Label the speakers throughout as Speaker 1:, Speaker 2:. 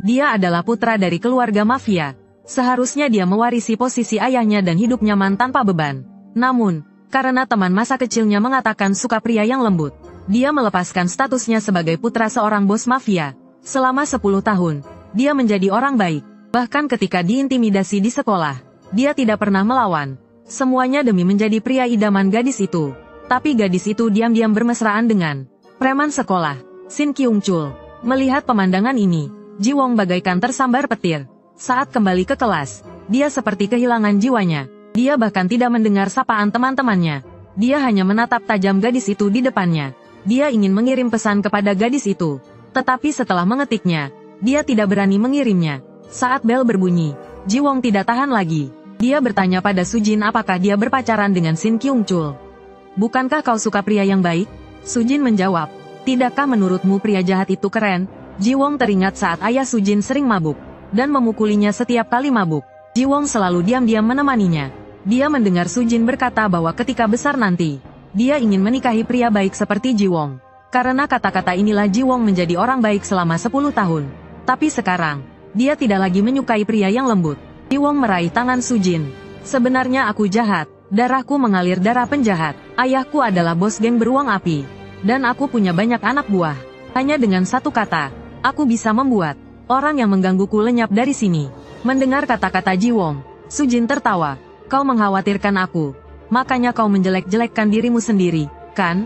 Speaker 1: Dia adalah putra dari keluarga mafia. Seharusnya dia mewarisi posisi ayahnya dan hidup nyaman tanpa beban. Namun, karena teman masa kecilnya mengatakan suka pria yang lembut, dia melepaskan statusnya sebagai putra seorang bos mafia. Selama 10 tahun, dia menjadi orang baik. Bahkan ketika diintimidasi di sekolah, dia tidak pernah melawan. Semuanya demi menjadi pria idaman gadis itu. Tapi gadis itu diam-diam bermesraan dengan preman sekolah, Shin Kyung-chul. Melihat pemandangan ini, Ji Won bagaikan tersambar petir. Saat kembali ke kelas, dia seperti kehilangan jiwanya. Dia bahkan tidak mendengar sapaan teman-temannya. Dia hanya menatap tajam gadis itu di depannya. Dia ingin mengirim pesan kepada gadis itu. Tetapi setelah mengetiknya, dia tidak berani mengirimnya. Saat bel berbunyi, Ji Won tidak tahan lagi. Dia bertanya pada Sujin apakah dia berpacaran dengan Shin Kyung-chul. Bukankah kau suka pria yang baik? Sujin menjawab, tidakkah menurutmu pria jahat itu keren? Ji Won teringat saat ayah Sujin sering mabuk dan memukulinya setiap kali mabuk. Ji Won selalu diam-diam menemaninya. Dia mendengar Sujin berkata bahwa ketika besar nanti, dia ingin menikahi pria baik seperti Ji Won. Karena kata-kata inilah Ji Won menjadi orang baik selama 10 tahun. Tapi sekarang, dia tidak lagi menyukai pria yang lembut. Ji Won meraih tangan Sujin. Sebenarnya aku jahat, darahku mengalir darah penjahat. Ayahku adalah bos geng beruang api. Dan aku punya banyak anak buah. Hanya dengan satu kata, aku bisa membuat orang yang menggangguku lenyap dari sini. Mendengar kata-kata Ji Won, Sujin tertawa. Kau mengkhawatirkan aku. Makanya kau menjelek-jelekkan dirimu sendiri, kan?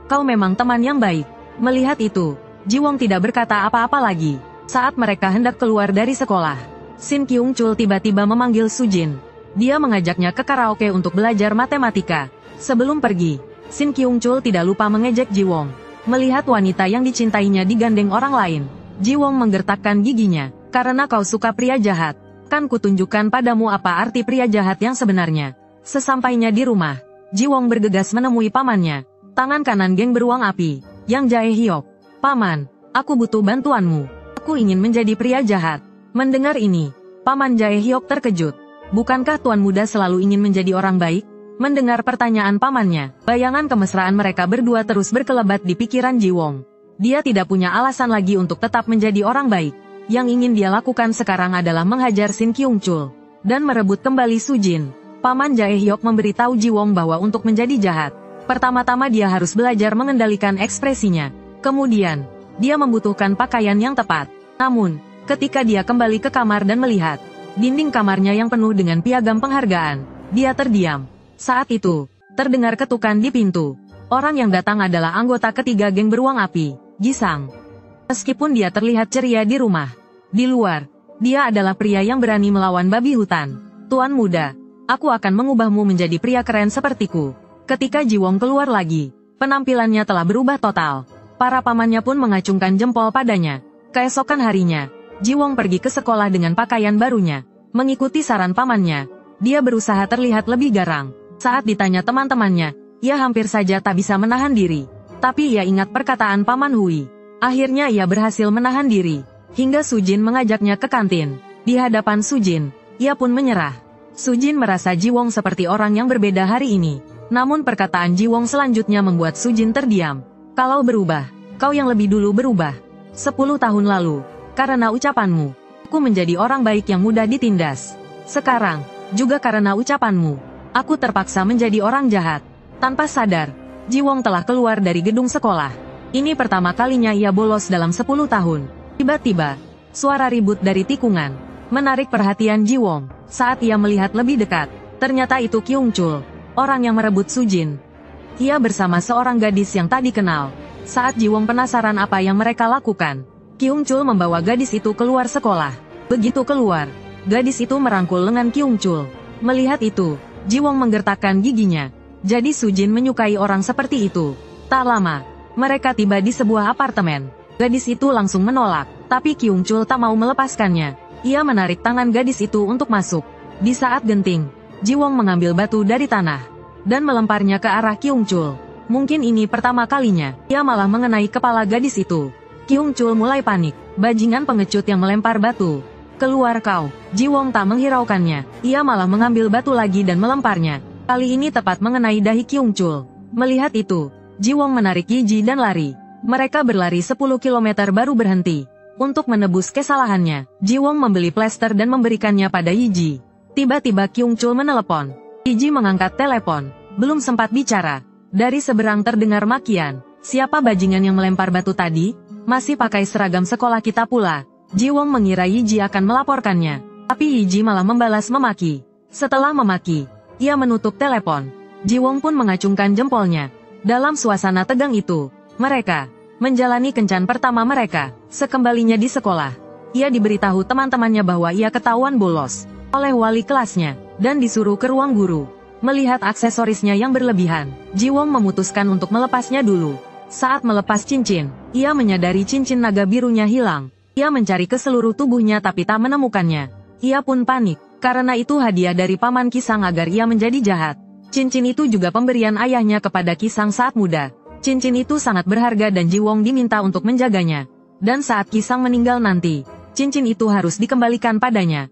Speaker 1: Kau memang teman yang baik. Melihat itu, Ji Won tidak berkata apa-apa lagi. Saat mereka hendak keluar dari sekolah, Shin Kyung-chul tiba-tiba memanggil Sujin. Dia mengajaknya ke karaoke untuk belajar matematika. Sebelum pergi, Shin Kyung-chul tidak lupa mengejek Ji Won. Melihat wanita yang dicintainya digandeng orang lain, Ji Won menggertakkan giginya. Karena kau suka pria jahat, kan kutunjukkan padamu apa arti pria jahat yang sebenarnya. Sesampainya di rumah, Ji Won bergegas menemui pamannya, tangan kanan geng beruang api, Yang Jae Hyuk. Paman, aku butuh bantuanmu. Aku ingin menjadi pria jahat. Mendengar ini, Paman Jae Hyuk terkejut. Bukankah tuan muda selalu ingin menjadi orang baik? Mendengar pertanyaan pamannya, bayangan kemesraan mereka berdua terus berkelebat di pikiran Ji Won. Dia tidak punya alasan lagi untuk tetap menjadi orang baik. Yang ingin dia lakukan sekarang adalah menghajar Shin Kyung-chul dan merebut kembali Sujin. Paman Jae Hyuk memberitahu Ji Won bahwa untuk menjadi jahat, pertama-tama dia harus belajar mengendalikan ekspresinya. Kemudian, dia membutuhkan pakaian yang tepat. Namun, ketika dia kembali ke kamar dan melihat dinding kamarnya yang penuh dengan piagam penghargaan, dia terdiam. Saat itu, terdengar ketukan di pintu. Orang yang datang adalah anggota ketiga geng beruang api, Ji Sang. Meskipun dia terlihat ceria di rumah, di luar, dia adalah pria yang berani melawan babi hutan. Tuan muda, aku akan mengubahmu menjadi pria keren sepertiku. Ketika Ji Won keluar lagi, penampilannya telah berubah total. Para pamannya pun mengacungkan jempol padanya. Keesokan harinya, Ji Won pergi ke sekolah dengan pakaian barunya. Mengikuti saran pamannya, dia berusaha terlihat lebih garang. Saat ditanya teman-temannya, ia hampir saja tak bisa menahan diri. Tapi ia ingat perkataan Paman Hui. Akhirnya ia berhasil menahan diri. Hingga Sujin mengajaknya ke kantin. Di hadapan Sujin, ia pun menyerah. Sujin merasa Ji Won seperti orang yang berbeda hari ini. Namun perkataan Ji Won selanjutnya membuat Sujin terdiam. Kalau berubah, kau yang lebih dulu berubah. 10 tahun lalu, karena ucapanmu, aku menjadi orang baik yang mudah ditindas. Sekarang, juga karena ucapanmu, aku terpaksa menjadi orang jahat. Tanpa sadar, Ji Won telah keluar dari gedung sekolah. Ini pertama kalinya ia bolos dalam 10 tahun. Tiba-tiba, suara ribut dari tikungan menarik perhatian Ji Won. Saat ia melihat lebih dekat, ternyata itu Kyung-chul, orang yang merebut Sujin. Ia bersama seorang gadis yang tak dikenal. Saat Ji Won penasaran apa yang mereka lakukan, Kyung-chul membawa gadis itu keluar sekolah. Begitu keluar, gadis itu merangkul lengan Kyung-chul. Melihat itu, Ji Won menggertakkan giginya. Jadi Sujin menyukai orang seperti itu. Tak lama, mereka tiba di sebuah apartemen. Gadis itu langsung menolak, tapi Kyung-chul tak mau melepaskannya. Ia menarik tangan gadis itu untuk masuk. Di saat genting, Ji Won mengambil batu dari tanah dan melemparnya ke arah Kyung-chul. Mungkin ini pertama kalinya, ia malah mengenai kepala gadis itu. Kyung-chul mulai panik. Bajingan pengecut yang melempar batu. Keluar kau. Ji Won tak menghiraukannya. Ia malah mengambil batu lagi dan melemparnya. Kali ini tepat mengenai dahi Kyung-chul. Melihat itu, Ji Won menarik Yi Ji dan lari. Mereka berlari 10 km baru berhenti. Untuk menebus kesalahannya, Ji Wong membeli plester dan memberikannya pada Yiji. Tiba-tiba Kyung Chul menelepon. Yiji mengangkat telepon. Belum sempat bicara. Dari seberang terdengar makian. Siapa bajingan yang melempar batu tadi? Masih pakai seragam sekolah kita pula. Ji Wong mengira Yiji akan melaporkannya. Tapi Yiji malah membalas memaki. Setelah memaki, ia menutup telepon. Ji Wong pun mengacungkan jempolnya. Dalam suasana tegang itu, mereka menjalani kencan pertama mereka. Sekembalinya di sekolah, ia diberitahu teman-temannya bahwa ia ketahuan bolos oleh wali kelasnya, dan disuruh ke ruang guru. Melihat aksesorisnya yang berlebihan, Ji Wong memutuskan untuk melepasnya dulu. Saat melepas cincin, ia menyadari cincin naga birunya hilang. Ia mencari ke seluruh tubuhnya tapi tak menemukannya. Ia pun panik, karena itu hadiah dari Paman Kisang agar ia menjadi jahat. Cincin itu juga pemberian ayahnya kepada Kisang saat muda. Cincin itu sangat berharga dan Ji Wong diminta untuk menjaganya. Dan saat Kisang meninggal nanti, cincin itu harus dikembalikan padanya.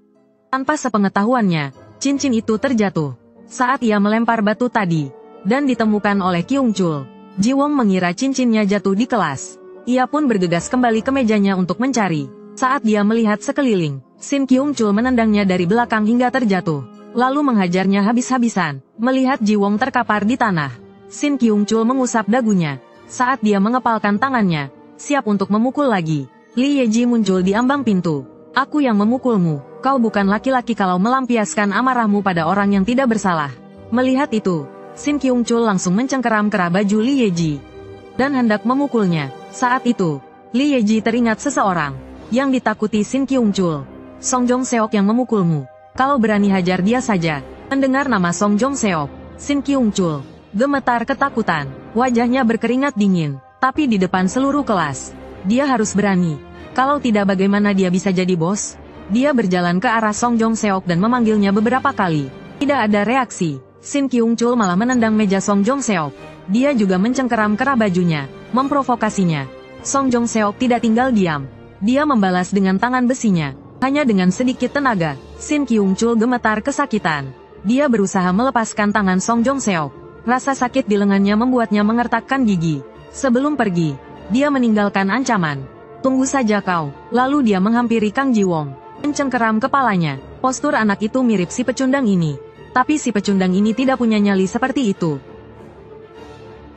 Speaker 1: Tanpa sepengetahuannya, cincin itu terjatuh saat ia melempar batu tadi, dan ditemukan oleh Kyung Chul. Ji Wong mengira cincinnya jatuh di kelas. Ia pun bergegas kembali ke mejanya untuk mencari. Saat dia melihat sekeliling, Shin Kyung Chul menendangnya dari belakang hingga terjatuh, lalu menghajarnya habis-habisan. Melihat Ji Wong terkapar di tanah, Shin Kyung Chul mengusap dagunya. Saat dia mengepalkan tangannya, siap untuk memukul lagi, Li Yeji muncul di ambang pintu. Aku yang memukulmu, kau bukan laki-laki kalau melampiaskan amarahmu pada orang yang tidak bersalah. Melihat itu, Shin Kyung Chul langsung mencengkeram kerah baju Li Yeji dan hendak memukulnya. Saat itu, Li Yeji teringat seseorang yang ditakuti Shin Kyung Chul. Song Jong Seok yang memukulmu. Kalau berani hajar dia saja. Mendengar nama Song Jong Seok, Shin Kyung Chul gemetar ketakutan. Wajahnya berkeringat dingin. Tapi di depan seluruh kelas, dia harus berani. Kalau tidak bagaimana dia bisa jadi bos? Dia berjalan ke arah Song Jong Seok dan memanggilnya beberapa kali. Tidak ada reaksi. Shin Kyung Chul malah menendang meja Song Jong Seok. Dia juga mencengkeram kerah bajunya, memprovokasinya. Song Jong Seok tidak tinggal diam. Dia membalas dengan tangan besinya. Hanya dengan sedikit tenaga, Shin Kyung Chul gemetar kesakitan. Dia berusaha melepaskan tangan Song Jong Seok. Rasa sakit di lengannya membuatnya mengertakkan gigi. Sebelum pergi, dia meninggalkan ancaman. Tunggu saja kau. Lalu dia menghampiri Kang Ji Wong, mencengkeram kepalanya. Postur anak itu mirip si pecundang ini. Tapi si pecundang ini tidak punya nyali seperti itu.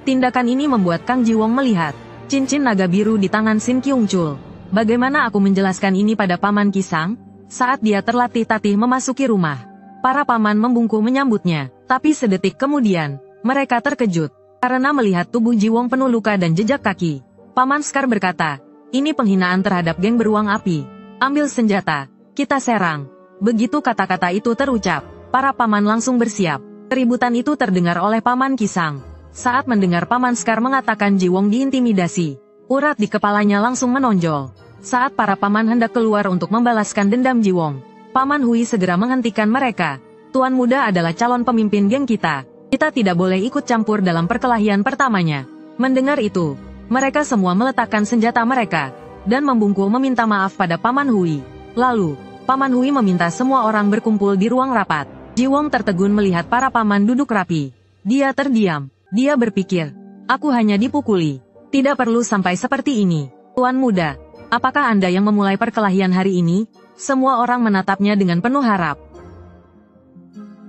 Speaker 1: Tindakan ini membuat Kang Ji Wong melihat cincin naga biru di tangan Shin Kyung Chul. Bagaimana aku menjelaskan ini pada Paman Kisang? Saat dia terlatih-tatih memasuki rumah, para paman membungkuk menyambutnya. Tapi sedetik kemudian, mereka terkejut karena melihat tubuh Ji Wong penuh luka dan jejak kaki. Paman Skar berkata, ini penghinaan terhadap geng beruang api. Ambil senjata, kita serang. Begitu kata-kata itu terucap, para paman langsung bersiap. Keributan itu terdengar oleh Paman Kisang. Saat mendengar Paman Skar mengatakan Ji Wong diintimidasi, urat di kepalanya langsung menonjol. Saat para paman hendak keluar untuk membalaskan dendam Ji Wong, Paman Hui segera menghentikan mereka. Tuan muda adalah calon pemimpin geng kita. Kita tidak boleh ikut campur dalam perkelahian pertamanya. Mendengar itu, mereka semua meletakkan senjata mereka dan membungkuk meminta maaf pada Paman Hui. Lalu, Paman Hui meminta semua orang berkumpul di ruang rapat. Ji Wong tertegun melihat para paman duduk rapi. Dia terdiam. Dia berpikir, aku hanya dipukuli. Tidak perlu sampai seperti ini. Tuan muda, apakah Anda yang memulai perkelahian hari ini? Semua orang menatapnya dengan penuh harap.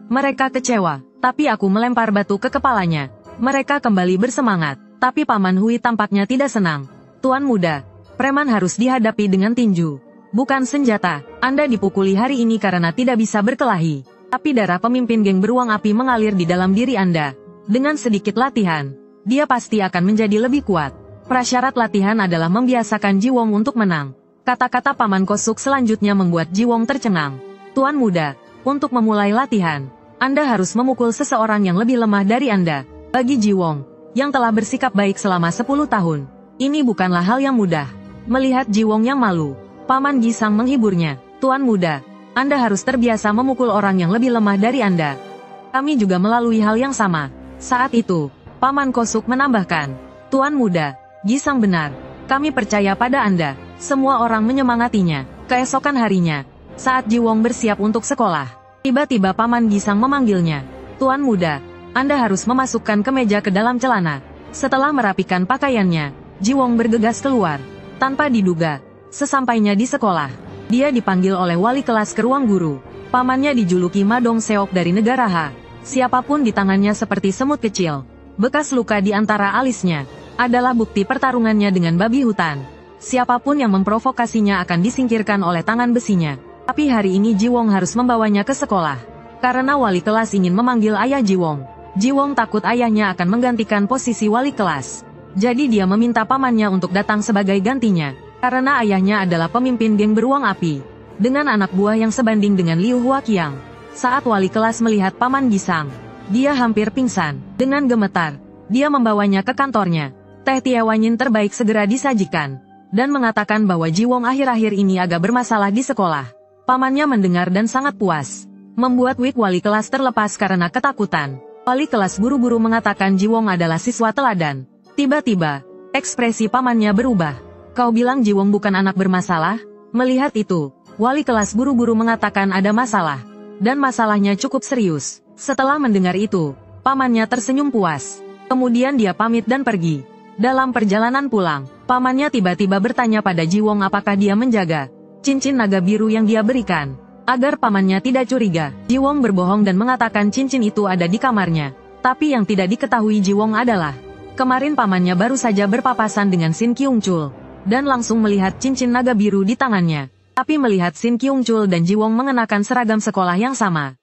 Speaker 1: Mereka kecewa, tapi aku melempar batu ke kepalanya. Mereka kembali bersemangat, tapi Paman Hui tampaknya tidak senang. Tuan muda, preman harus dihadapi dengan tinju, bukan senjata. Anda dipukuli hari ini karena tidak bisa berkelahi. Tapi darah pemimpin geng beruang api mengalir di dalam diri Anda. Dengan sedikit latihan, dia pasti akan menjadi lebih kuat. Prasyarat latihan adalah membiasakan Ji Wong untuk menang. Kata-kata Paman Kosuk selanjutnya membuat Ji Wong tercengang. Tuan muda, untuk memulai latihan, Anda harus memukul seseorang yang lebih lemah dari Anda. Bagi Ji Wong, yang telah bersikap baik selama 10 tahun, ini bukanlah hal yang mudah. Melihat Ji Wong yang malu, Paman Gisang menghiburnya. Tuan muda, Anda harus terbiasa memukul orang yang lebih lemah dari Anda. Kami juga melalui hal yang sama. Saat itu, Paman Kosuk menambahkan, Tuan muda, Gisang benar. Kami percaya pada Anda. Semua orang menyemangatinya. Keesokan harinya, saat Ji Wong bersiap untuk sekolah, tiba-tiba Paman Gisang memanggilnya. Tuan muda, Anda harus memasukkan kemeja ke dalam celana. Setelah merapikan pakaiannya, Ji Wong bergegas keluar. Tanpa diduga, Sesampainya di sekolah, dia dipanggil oleh wali kelas ke ruang guru. Pamannya dijuluki Madong Seok dari negara Ha. Siapapun di tangannya seperti semut kecil. Bekas luka di antara alisnya adalah bukti pertarungannya dengan babi hutan. Siapapun yang memprovokasinya akan disingkirkan oleh tangan besinya. Tapi hari ini Jiwong harus membawanya ke sekolah. Karena wali kelas ingin memanggil ayah Jiwong. Jiwong takut ayahnya akan menggantikan posisi wali kelas. Jadi dia meminta pamannya untuk datang sebagai gantinya. Karena ayahnya adalah pemimpin geng beruang api. Dengan anak buah yang sebanding dengan Liu Huaqiang. Saat wali kelas melihat paman Gisang, dia hampir pingsan. Dengan gemetar, dia membawanya ke kantornya. Teh Tiewanyin terbaik segera disajikan. Dan mengatakan bahwa Jiwong akhir-akhir ini agak bermasalah di sekolah. Pamannya mendengar dan sangat puas. Membuat wig wali kelas terlepas karena ketakutan. Wali kelas buru-buru mengatakan Jiwong adalah siswa teladan. Tiba-tiba, ekspresi pamannya berubah. Kau bilang Jiwong bukan anak bermasalah? Melihat itu, wali kelas buru-buru mengatakan ada masalah. Dan masalahnya cukup serius. Setelah mendengar itu, pamannya tersenyum puas. Kemudian dia pamit dan pergi. Dalam perjalanan pulang, pamannya tiba-tiba bertanya pada Jiwong apakah dia menjaga cincin naga biru yang dia berikan. Agar pamannya tidak curiga, Jiwong berbohong dan mengatakan cincin itu ada di kamarnya. Tapi yang tidak diketahui Jiwong adalah, kemarin pamannya baru saja berpapasan dengan Shin Kyung-chul, dan langsung melihat cincin naga biru di tangannya. Tapi melihat Shin Kyung-chul dan Jiwong mengenakan seragam sekolah yang sama,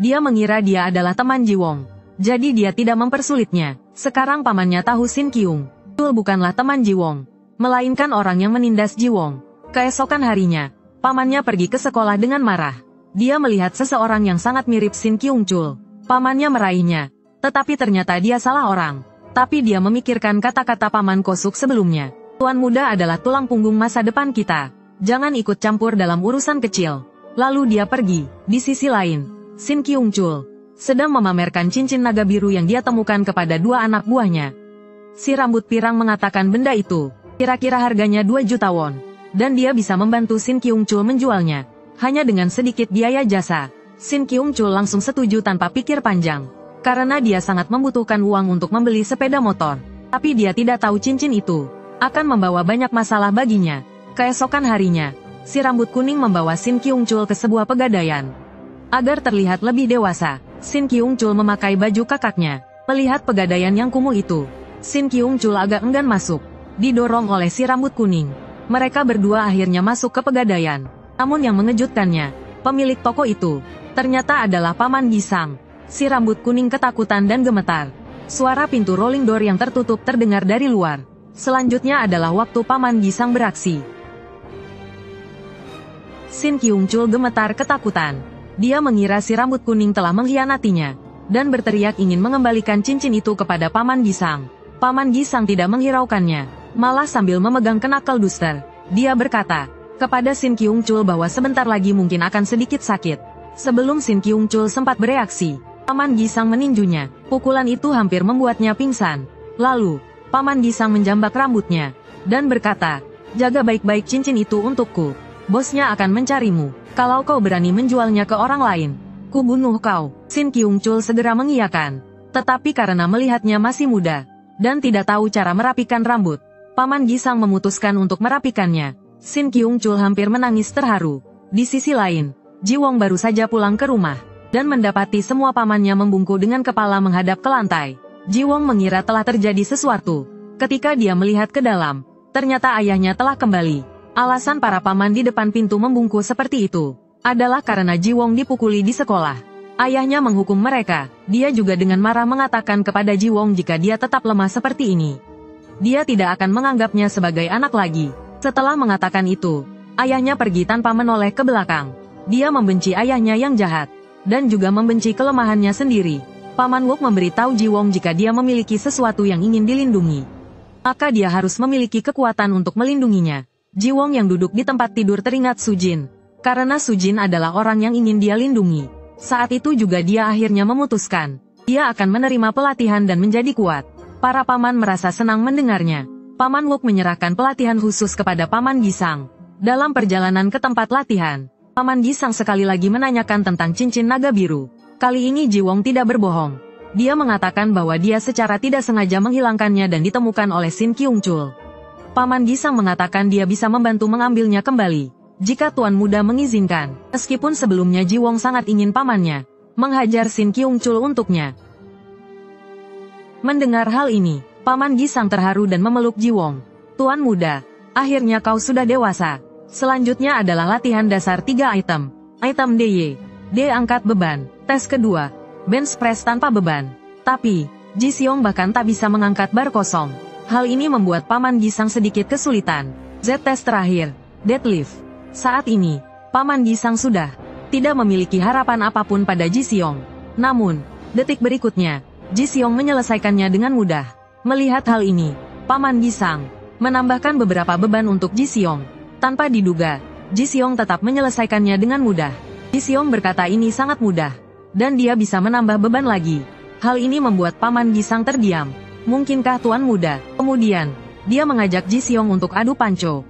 Speaker 1: dia mengira dia adalah teman Jiwong. Jadi dia tidak mempersulitnya. Sekarang pamannya tahu Shin Kyung-chul bukanlah teman Jiwong, melainkan orang yang menindas Jiwong. Keesokan harinya, pamannya pergi ke sekolah dengan marah. Dia melihat seseorang yang sangat mirip Shin Kyung-chul. Pamannya meraihnya, tetapi ternyata dia salah orang. Tapi dia memikirkan kata-kata paman Kosuk sebelumnya. Tuan muda adalah tulang punggung masa depan kita. Jangan ikut campur dalam urusan kecil. Lalu dia pergi. Di sisi lain, Shin Kyung-chul sedang memamerkan cincin naga biru yang dia temukan kepada dua anak buahnya. Si rambut pirang mengatakan benda itu kira-kira harganya 2 juta won. Dan dia bisa membantu Shin Kyung-chul menjualnya. Hanya dengan sedikit biaya jasa. Shin Kyung-chul langsung setuju tanpa pikir panjang. Karena dia sangat membutuhkan uang untuk membeli sepeda motor. Tapi dia tidak tahu cincin itu akan membawa banyak masalah baginya. Keesokan harinya, si rambut kuning membawa Shin Kyung-chul ke sebuah pegadaian. Agar terlihat lebih dewasa, Shin Kyung-chul memakai baju kakaknya. Melihat pegadaian yang kumuh itu, Shin Kyung-chul agak enggan masuk. Didorong oleh si rambut kuning. Mereka berdua akhirnya masuk ke pegadaian. Namun yang mengejutkannya, pemilik toko itu ternyata adalah paman Gisang. Si rambut kuning ketakutan dan gemetar. Suara pintu rolling door yang tertutup terdengar dari luar. Selanjutnya adalah waktu paman Gisang beraksi. Shin Kyung-chul gemetar ketakutan. Dia mengira si rambut kuning telah mengkhianatinya. Dan berteriak ingin mengembalikan cincin itu kepada paman Gisang. Paman Gisang tidak menghiraukannya. Malah sambil memegang knuckle duster, dia berkata kepada Shin Kyung-chul bahwa sebentar lagi mungkin akan sedikit sakit. Sebelum Shin Kyung-chul sempat bereaksi, paman Gisang meninjunya. Pukulan itu hampir membuatnya pingsan. Lalu, paman Gisang menjambak rambutnya dan berkata, jaga baik-baik cincin itu untukku. Bosnya akan mencarimu. Kalau kau berani menjualnya ke orang lain, ku bunuh kau. Shin Kyung-chul segera mengiyakan. Tetapi karena melihatnya masih muda dan tidak tahu cara merapikan rambut, paman Gisang memutuskan untuk merapikannya. Shin Kyung-chul hampir menangis terharu. Di sisi lain, Jiwong baru saja pulang ke rumah, dan mendapati semua pamannya membungkuk dengan kepala menghadap ke lantai. Jiwong mengira telah terjadi sesuatu. Ketika dia melihat ke dalam, ternyata ayahnya telah kembali. Alasan para paman di depan pintu membungkuk seperti itu adalah karena Jiwong dipukuli di sekolah. Ayahnya menghukum mereka. Dia juga dengan marah mengatakan kepada Jiwong jika dia tetap lemah seperti ini, dia tidak akan menganggapnya sebagai anak lagi. Setelah mengatakan itu, ayahnya pergi tanpa menoleh ke belakang. Dia membenci ayahnya yang jahat, dan juga membenci kelemahannya sendiri. Paman Wok memberitahu Jiwong jika dia memiliki sesuatu yang ingin dilindungi, maka dia harus memiliki kekuatan untuk melindunginya. Jiwong yang duduk di tempat tidur teringat Sujin. Karena Sujin adalah orang yang ingin dia lindungi. Saat itu juga dia akhirnya memutuskan, dia akan menerima pelatihan dan menjadi kuat. Para paman merasa senang mendengarnya. Paman Wok menyerahkan pelatihan khusus kepada paman Gisang. Dalam perjalanan ke tempat latihan, paman Gisang sekali lagi menanyakan tentang cincin naga biru. Kali ini Jiwong tidak berbohong. Dia mengatakan bahwa dia secara tidak sengaja menghilangkannya dan ditemukan oleh Shin Kyung-chul. Paman Gisang mengatakan dia bisa membantu mengambilnya kembali, jika Tuan Muda mengizinkan. Meskipun sebelumnya Ji Wong sangat ingin pamannya menghajar Sin Kyung Chul untuknya. Mendengar hal ini, Paman Gisang terharu dan memeluk Ji Wong. Tuan Muda, akhirnya kau sudah dewasa. Selanjutnya adalah latihan dasar 3 item. Item DY. D angkat beban. Tes kedua, bench press tanpa beban. Tapi, Ji Xiong bahkan tak bisa mengangkat bar kosong. Hal ini membuat Paman Gisang sedikit kesulitan. Z tes terakhir, deadlift. Saat ini, Paman Gisang sudah tidak memiliki harapan apapun pada Ji Xiong. Namun, detik berikutnya, Ji Xiong menyelesaikannya dengan mudah. Melihat hal ini, Paman Gisang menambahkan beberapa beban untuk Ji Xiong. Tanpa diduga, Ji Xiong tetap menyelesaikannya dengan mudah. Ji Xiong berkata ini sangat mudah, dan dia bisa menambah beban lagi. Hal ini membuat Paman Gisang terdiam. Mungkinkah Tuan Muda? Kemudian, dia mengajak Ji Xiong untuk adu panco.